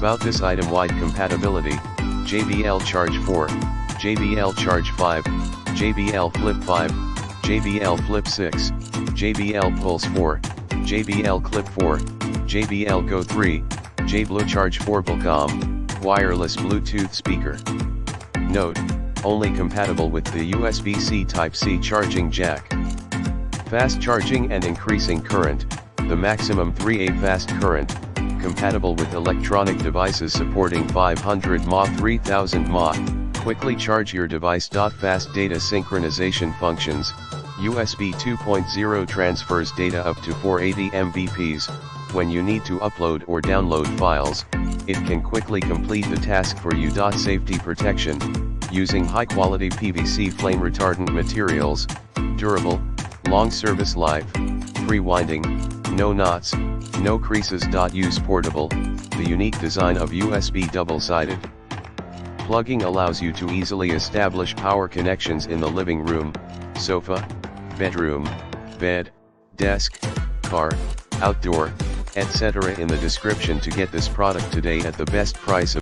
About this item-wide compatibility: JBL Charge 4, JBL Charge 5, JBL Flip 5, JBL Flip 6, JBL Pulse 4, JBL Clip 4, JBL Go 3, JBL Charge 4 Bulcom, wireless Bluetooth speaker. Note: only compatible with the USB-C Type-C charging jack. Fast charging and increasing current, the maximum 3A fast current, compatible with electronic devices supporting 500 mAh 3000 mAh, quickly charge your device. Fast data synchronization functions, USB 2.0 transfers data up to 480 Mbps, when you need to upload or download files, it can quickly complete the task for you. Safety protection, using high-quality PVC flame retardant materials, durable, long service life, free winding, no knots, no creases. Use portable, the unique design of USB double-sided plugging allows you to easily establish power connections in the living room, sofa, bedroom, bed, desk, car, outdoor, etc. In the description to get this product today at the best price.